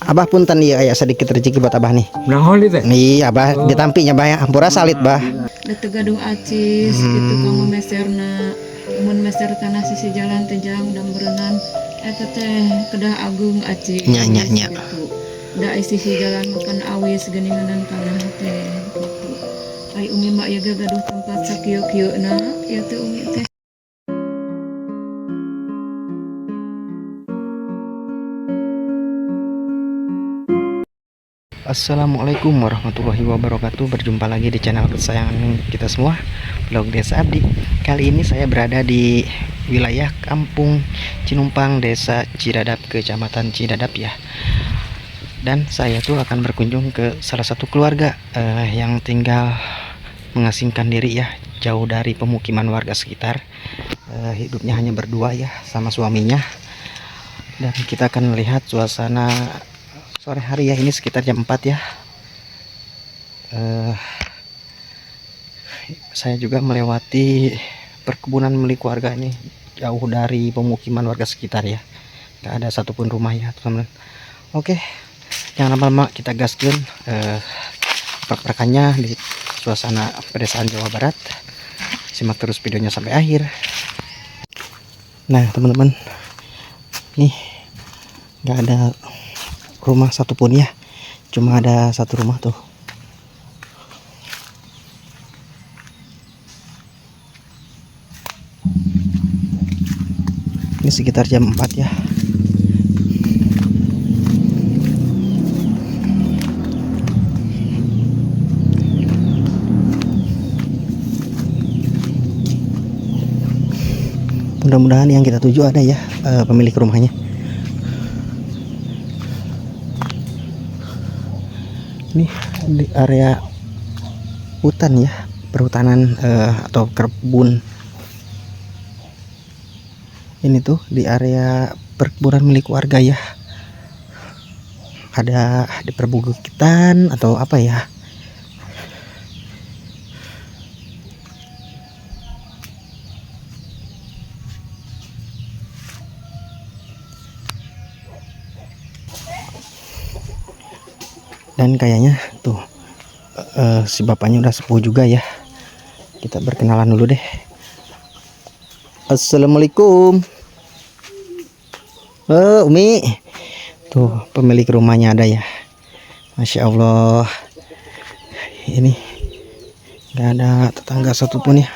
Abah punten ieu aya sedikit rezeki buat Abah nih. Naon itu? Iya, Abah ditampinya Bah ya. Hampura salit, Bah. Datu gaduh acis gitu kamu meserna mun meser tanah sisi jalan tejang dan berenang eta teh kedah agung acis Nya. gitu. Da sisi jalan makan awis geuninganan tanah teh gitu. Ai umi mak ya gaduh tempat sakieu-kieuna ya teh umi teh. Assalamualaikum warahmatullahi wabarakatuh. Berjumpa lagi di channel kesayangan kita semua, Vlog Desa Abdi. Kali ini saya berada di wilayah Kampung Cinumpang, Desa Cidadap, Kecamatan Cidadap ya. Dan saya tuh akan berkunjung ke salah satu keluarga yang tinggal mengasingkan diri ya, jauh dari pemukiman warga sekitar. Hidupnya hanya berdua ya sama suaminya. Dan kita akan melihat suasana sore hari ya, ini sekitar jam 4 ya. Saya juga melewati perkebunan milik warga ini, jauh dari pemukiman warga sekitar ya. Gak ada satupun rumah ya teman-teman. Oke, jangan lama-lama, kita gaskeun pergerakannya di suasana pedesaan Jawa Barat. Simak terus videonya sampai akhir. Nah teman-teman, nih gak ada rumah satupun ya, cuma ada satu rumah tuh. Ini sekitar jam 4 ya. Mudah-mudahan yang kita tuju ada ya pemilik rumahnya. Ini di area hutan ya, perhutanan atau kebun. Ini tuh di area perkebunan milik warga ya. Ada di perbukitan atau apa ya. Dan kayaknya tuh si bapaknya udah sepuh juga ya. Kita berkenalan dulu deh. Assalamualaikum. Umi. Tuh pemilik rumahnya ada ya. Masya Allah. Ini nggak ada tetangga satupun ya.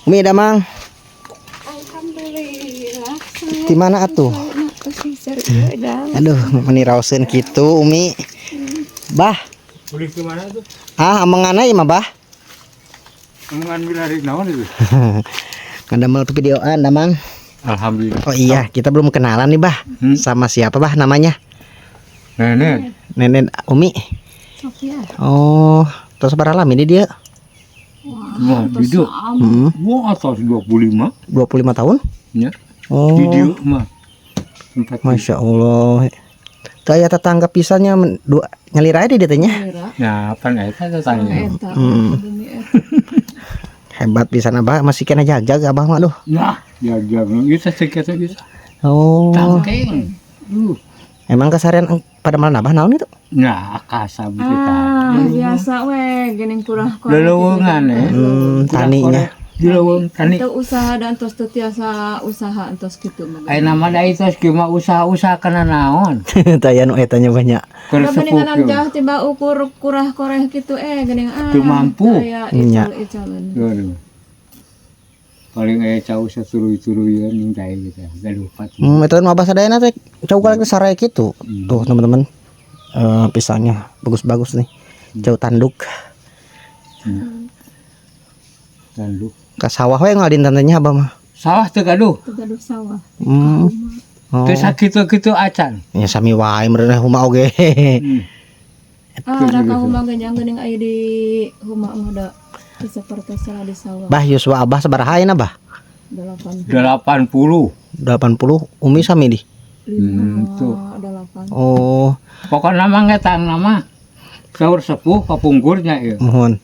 Umi ada mang. Alhamdulillah. Di mana atuh? Aduh, meniraoseun gitu Umi. Bah. Boleh ke mana tuh? Mengana ya mah Bah. Mengambil hari naon itu? Ngandamel videoan damang. Alhamdulillah. Oh iya, kita belum kenalan nih Bah. Sama siapa Bah namanya? Nenek. Nenek Umi. Sofia. Oh, terus berapa lama ini dia? Wah, video. Wah, atas 25. 25 tahun? Ya. Oh. Video mah. Masya Allah. Kayak tetangga pisahnya nyalir aja dia tanya. Nah, apa eta tetangga? Hebat pisan Abah, masih kena jaga Abah mah duh. Nah, jaga bisa sekitar bisa. Oh. Tangkeng. Emang keseharian pada malam Abah naon itu? Nah, akasa kita. Biasa we geuning kurah Lelewungan Taninya. Di leuweung tani. Itu usaha dan tos teu tiasa usaha entos kitu mah. Ai nama da itu kima usaha-usaha kana naon? Taya nu etanya banyak. Keur Geuninganan sepuh. jah tiba ukur kurah koreh kitu geuning Teu mampu. Aya Nya. ical-icalan. Aduh. Paling aya cau saturuy-turuyan ning dae gitu. Gaduh pat. Itu kan Abah sadayana teh coba ke sarai kitu. Tuh teman-teman. Pisangnya bagus-bagus nih. Jauh tanduk. Tanduk. Ke sawah we ngadin tantenya Abah mah. Sawah teu gaduh. Tegaduh sawah. Oh. Teu sakitu-kitu acan. Ya sami wae meureuneh huma oge. Ada ka huma ganjang geuning aya di huma mah da seperti salah di sawah. Bah Yuswa Abah sabaraha ayeuna Bah? 8 80. 80. Umi sami di. Tuh. 8. Oh, Pokoknya nama ngetang nama saur sepuh kapungkurnya ya. mohon.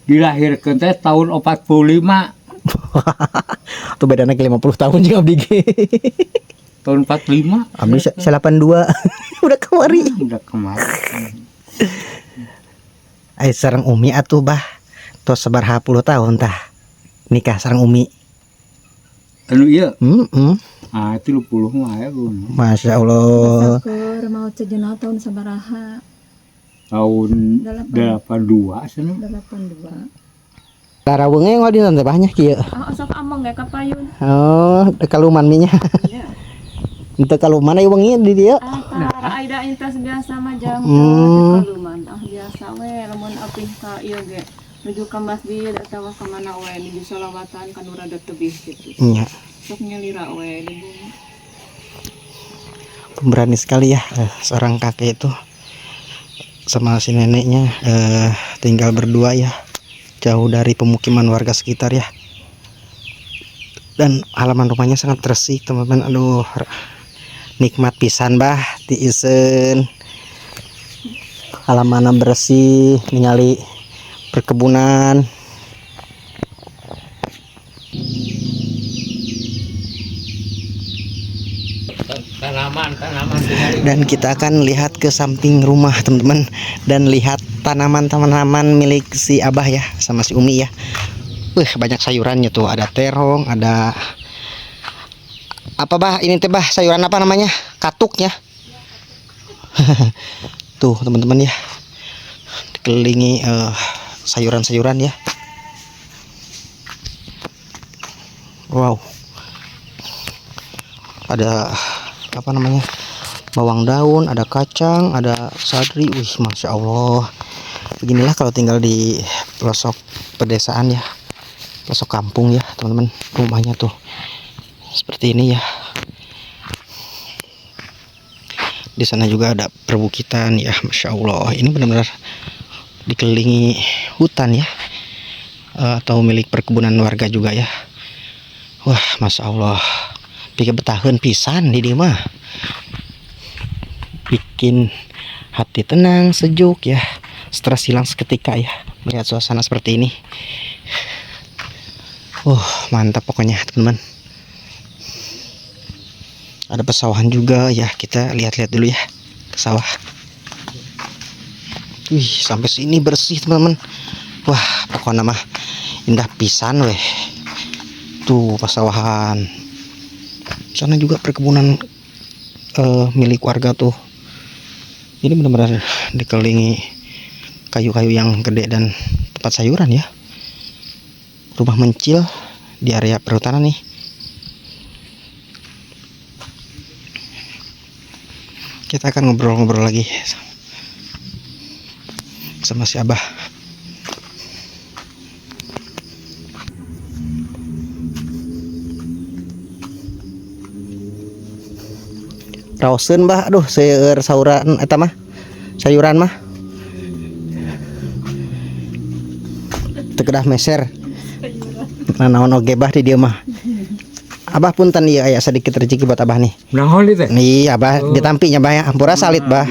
Dilahirkeun teh tahun 45. Tuh bedana ke 50 tahun jeung abdi ge. tahun 45. Abdi 82. Udah kemari. Udah kemarin. Ai sareng Umi atuh bah. Tos sabaraha puluh tahun tah. Nikah sareng Umi. Anu iya. Ah, 30 mah ya Bun. Masya Allah. Sakur mau sejenak tahun sabaraha? Tahun 82 sana. 82. Tarawenge ngol di teh banyak kieu. Sok among gak kapayun. Oh, teu kaluman minya. Ya. Teu kaluman aya wengi di dieu. Tara aida intas biasa mah jam kaluman. Biasa we lamun apih ka ieu ge. Menuju ka masjid atawa ka mana we di sholawatan kan rada tebih gitu. Iya. Sok nyelira we di bumi. Pemberani sekali ya seorang kakek itu sama si neneknya tinggal berdua ya, jauh dari pemukiman warga sekitar ya, dan halaman rumahnya sangat bersih teman-teman. Aduh, nikmat pisan bah tiisen halaman bersih, ningali perkebunan. Tanaman Dan kita akan lihat ke samping rumah teman-teman, dan lihat tanaman-tanaman milik si Abah ya sama si Umi ya. Banyak sayurannya tuh, ada terong, ada apa bah ini teh bah, sayuran apa namanya, katuknya. Tuh teman-teman ya, dikelilingi sayuran-sayuran ya. Wow, ada apa namanya, bawang daun, ada kacang, ada sadri. Masya Allah. Beginilah kalau tinggal di pelosok pedesaan ya, pelosok kampung ya teman-teman. Rumahnya tuh seperti ini ya. Di sana juga ada perbukitan ya. Masya Allah, ini benar-benar dikelilingi hutan ya, atau milik perkebunan warga juga ya. Wah, Masya Allah, bikin betaheun pisan di dieu mah. Bikin hati tenang, sejuk ya, stres hilang seketika ya melihat suasana seperti ini. Mantap pokoknya teman-teman. Ada pesawahan juga ya, kita lihat-lihat dulu ya ke sawah. Sampai sini bersih teman-teman. Wah, pokoknya mah indah pisan weh. Tuh pesawahan. Sana juga perkebunan milik warga tuh. Ini benar-benar dikelilingi kayu-kayu yang gede dan tempat sayuran ya. Rumah mencil di area perhutanan nih. Kita akan ngobrol-ngobrol lagi sama si Abah. Rausen bah, aduh seueur sauran eta mah, sayuran mah teu kedah meser. Naon oge bah di dieu mah. Abah punten ieu aya sedikit rezeki buat Abah nih. Naon teh? Nih Abah ditampinya bah ya, ampura salit bah.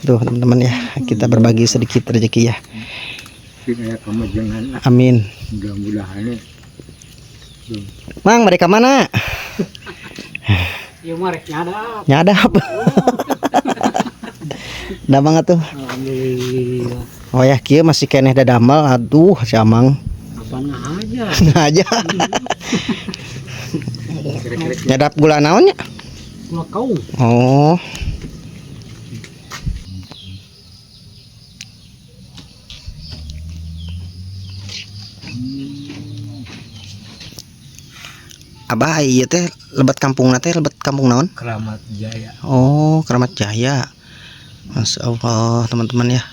Tuh teman-teman ya, kita berbagi sedikit rezeki ya. Kayak kamu jangan. Amin. Mudah-mudahan. Mang, mereka mana? Ya marek nyadap. Nyadap. Dah banget tuh. Alhamdulillah. Oh ya, kieu masih keneh dadamel. Aduh, si Amang. Apa aja. Aja. Nyadap gula naonnya? Gula kau. Oh. Abah ieu teh lebat kampungna teh lebat kampung naon? Keramat Jaya. Oh, Keramat Jaya. Masya Allah teman-teman ya.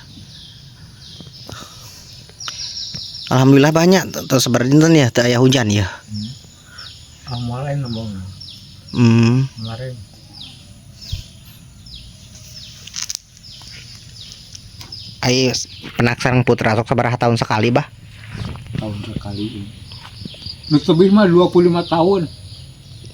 Alhamdulillah banyak tersebar dinten ya, teu aya hujan ya. Kemarin nembong. Kemarin. Ai penak sareng putra sok sabaraha tahun sekali bah? Tahun sekali ini. Nu lebih mah 25 tahun.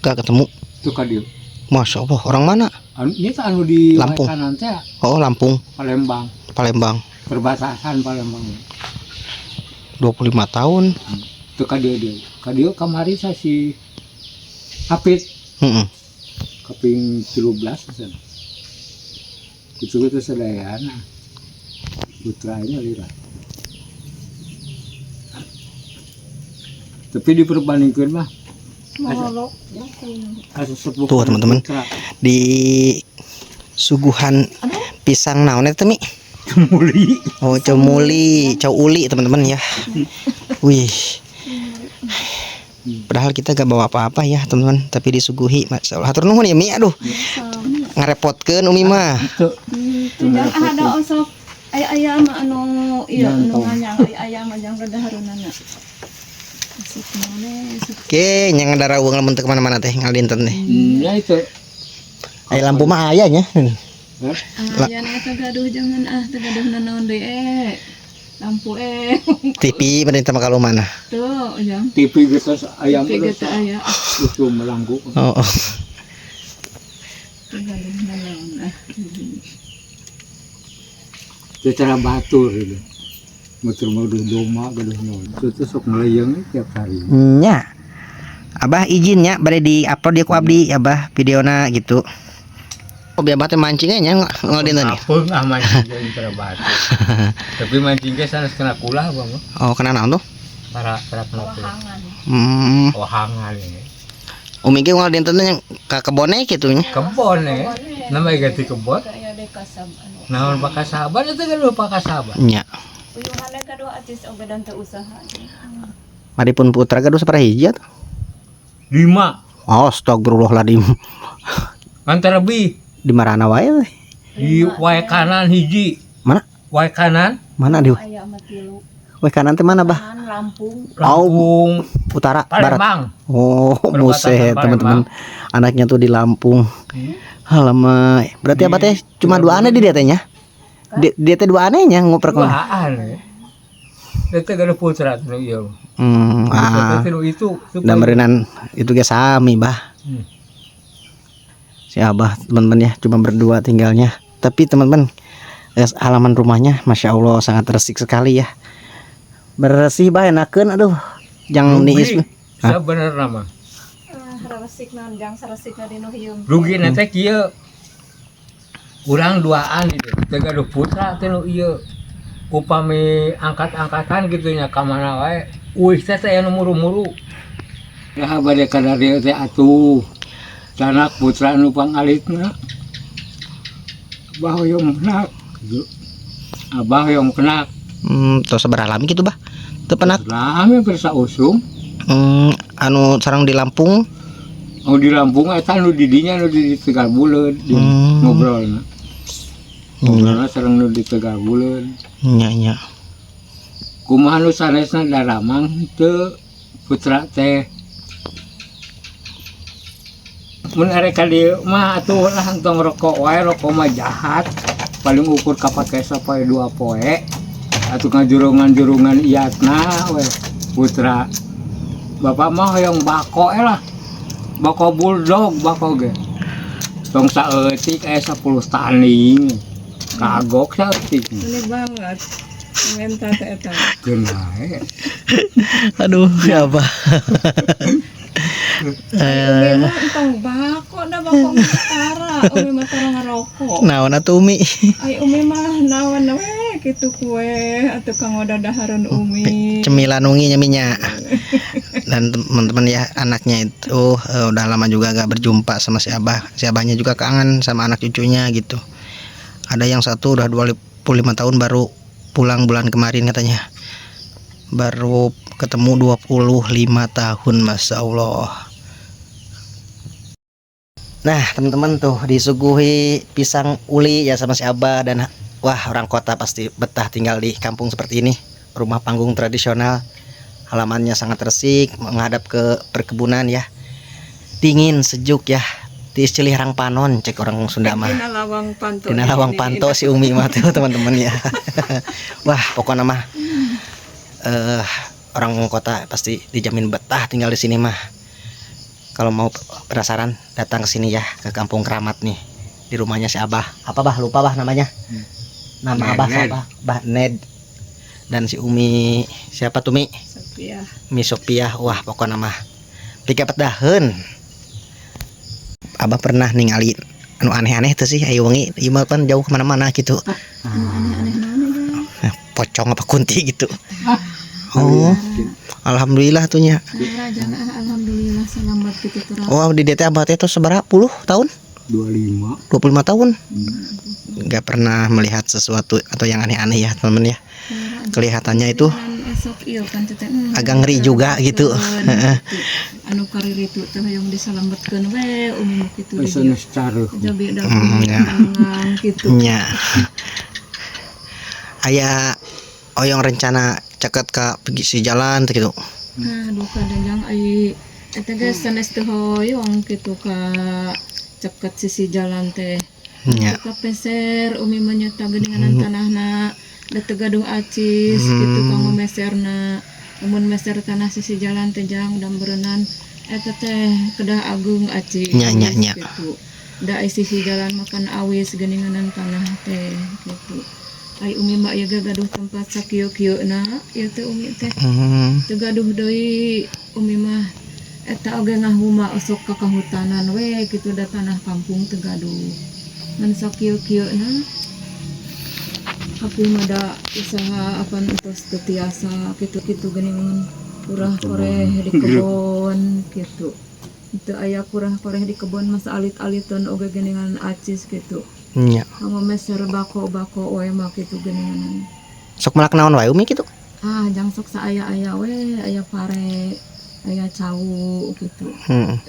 Gak ketemu. Itu ka dieu. Masya Allah, orang mana? Anu ini anu di Lampung. kanan teh Oh, Lampung, Palembang. Palembang. Perbatasan Palembang. 25 tahun. Itu ka dieu. Ka dieu kamari sa si Apit. kaping 13 sana. Itu sadayana. Putranya lira. Tapi diperbandingkan mah Molok. asa sepuh. Tuh, teman-teman. putra. Di suguhan pisang naon eta Mi? Muli. Oh, cow uli teman-teman ya. Wih. Padahal kita gak bawa apa-apa ya teman-teman, tapi disuguhi. Masya Allah. Hatur nuhun ya Mi. Aduh, ngarepotkeun Umi mah. Itu. Tidak ada osok ayam anu iya anu nganyang ayam ajang rada harunana. Asik mane. Oke, nyang dara uang lamun teu kemana-mana teh ngaldinten teh. Ya itu. Aya lampu mah aya nya. Aya na tagaduh jangan tagaduh nanaon deui lampu TV pemerintah Makaluman. tuh jang TV gitu ayam tiga terus teh aya itu melanggu. Oh, oh. tagaduh nanaon Secara batur gitu. Muter-muter doma gaduh naon. Itu sok ngeleyeung tiap hari. Nya. Abah izinnya bade di-upload di ku abdi Abah videona gitu. Oh, biar teh mancingnya nya ngaldinten. Apeng mancing jeung secara batur. Tapi mancing ge sanes kena kulah Bang. Oh, kena naon tuh? Para kena kulah. Hmm. Wahangan ini. Umi ge ngaldinten yang ka kebone kitu nya. Kebon namanya ganti kebon. aya de kasab anu Naon pakasaban itu kan lupa pakasaban. Nya. uyuhanna kadua atis oge dan teu usaha Maripun putra gaduh sabaraha hiji atuh? 5 Astagfirullahaladzim. antara bi Di marana wae we. di wae kanan hiji. Mana? Wae kanan Mana di aya mah tilu we kanan teh mana bah? kanan Lampung Lampung Utara, barat. Palembang. Oh, Perbatasan buset teman-teman. Anaknya tuh di Lampung. Halaman. Berarti abah teh cuma dua aneh di dia tehnya. Dia teh dua anehnya ngoper ke mana? Duaan itu gak ada putra tuh iya. Itu Dan berenan itu ge sami bah. Si abah teman-teman ya cuma berdua tinggalnya. Tapi teman-teman halaman rumahnya Masya Allah sangat resik sekali ya. Bersih bah enakeun aduh. Jangan niis. Sa bener nama. resik naon jang saresikna dinu hiung Rugi teh kieu. Urang duaan gitu. Teu gaduh putra teh nu ieu. Upami angkat-angkatan gitu nya ka mana wae. Uih teh anu muru-muru. Nah bade ka dari teh atuh. Canak putra nu pangalitna. Abah hoyong penak. Abah hoyong penak. Tos sabaraha lami gitu bah. Teu penak. Lami persa usum. Anu sareng di Lampung. Oh di Lampung eta nu di dinya nu di Tegal Buleun ngobrolna. Ngobrolna sareng nu di Tegal Buleun. Nya. Kumaha nu sanesna daramang teu putra teh. Mun arek ka dieu mah atuh lah tong rokok wae, rokok mah jahat. Paling ukur kapake sapoe 2 poe. Atuh ngajurungan-jurungan iatna we putra. Bapak mah hoyong bako lah. Bako bulldog bako ge. Tong saeutik aya 10 tanding. Kagok saeutik. ini banget menta teh eta Geuna Aduh, ya apa? umi mah entong bako da bako matara umi mah tara ngarokok Naon atuh Umi? ai umi mah naon we kitu kue atuh kang dadahareun umi Cemilan ungi nyaminya. Dan teman-teman ya anaknya itu udah lama juga gak berjumpa sama si Abah. Si Abahnya juga kangen sama anak cucunya gitu. Ada yang satu udah 25 tahun baru pulang bulan kemarin katanya. Baru ketemu 25 tahun, Masya Allah. Nah teman-teman tuh disuguhi pisang uli ya sama si Abah. Dan wah orang kota pasti betah tinggal di kampung seperti ini. Rumah panggung tradisional. Halamannya sangat resik menghadap ke perkebunan ya. Dingin sejuk ya. Tiis celih rang panon cek orang Sunda mah. dina lawang panto Dina lawang panto si Umi mah tuh teman-teman ya. Wah pokoknya mah orang kota pasti dijamin betah tinggal di sini mah. Kalau mau penasaran datang ke sini ya ke Kampung Keramat nih. Di rumahnya si Abah. Apa bah? Lupa bah namanya. Nama Abah siapa? Bah Ned. Dan si Umi siapa tuh Mi? Sophia Mi Sophia. Wah pokoknya mah 30 tahun. Abah pernah ningali anu aneh-aneh tuh sih ayo wengi ieu mah kan jauh kemana-mana gitu. Aneh-aneh naon ya. Pocong apa kunti gitu. Oh, alhamdulillah tuh nya. Rajana alhamdulillah selamat gitu terang. Oh, di DT Abah teh tuh seberapa puluh tahun? 25. 25 tahun. Nggak pernah melihat sesuatu atau yang aneh-aneh ya, teman ya. Kelihatannya itu Esok ieu kan teh agak ngeri juga gitu. Anu karir itu teh yang diselametkeun we umi mah kitu Wis di dieu. caruh. Jabe da Ya. gitu. Nya. Aya oyong rencana ceket ka si jalan teh gitu. Aduh kadang ai eta geus sanes teu hoyong kitu ka ceket sisi jalan teh. Nya. Ka peser umi mah nyata geuninganan tanahna da teu gaduh acis gitu kanggo meserna. Lamun meser tanah sisi jalan teh jang dan berenang eta teh kedah agung acis Nya. gitu. Da ai sisi jalan makan awis geuninganan tanah teh gitu. Ai umi mah ieu gaduh tempat sakieu-kieuna ieu teh umi teh. Teu gaduh deui umi mah eta oge ngahuma usuk ka kahutanan we gitu da tanah kampung teu gaduh. Ngan sakieu-kieuna tapi mah da usaha apa entos teu tiasa kitu-kitu geuningan kurah koreh di kebon gitu. Itu aya kurah koreh di kebon masa alit-aliteun oge geuningan acis gitu. Nya. Kanggo meser bako-bako we mah kitu geuninganan. Sok malak naon wae umi gitu. Jang sok saaya-aya we aya pare aya cawu gitu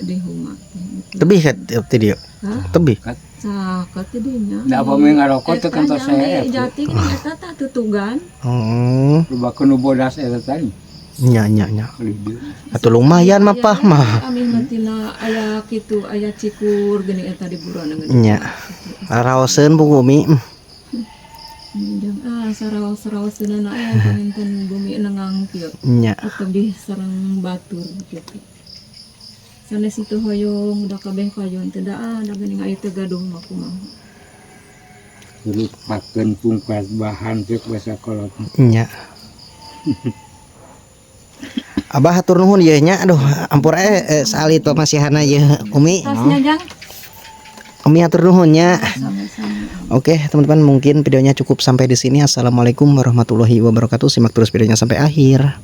di huma gitu. Tebih ka ti dieu. Hah? Tebih. Caket teh dinya. Da apa meh ngarokok teh kan tos saya. Jati kan eta tah tutugan. Oh, Rubakeun nu bodas eta tadi. nya. Atuh lumayan mah pah mah. Ami matina aya kitu aya cikur geuning eta di buruan Nya. Raoseun Bu Umi. Jang saraos-saraoseun aya paminten bumi nengang kieu. Nya. Tebih sareng batur gitu. Sanes itu hoyong udah kabeh payon teh da geuning aya teh gaduh mah kumaha. Terus pakeun pungkas bahan cek basa kolot. Nya. Abah hatur nuhun ye nya. Aduh, ampura salit pamasihana ye Umi. Tasnya jang Umi hatur nuhun nya. sama-sama. Oke, teman-teman, mungkin videonya cukup sampai di sini. Assalamualaikum warahmatullahi wabarakatuh. Simak terus videonya sampai akhir.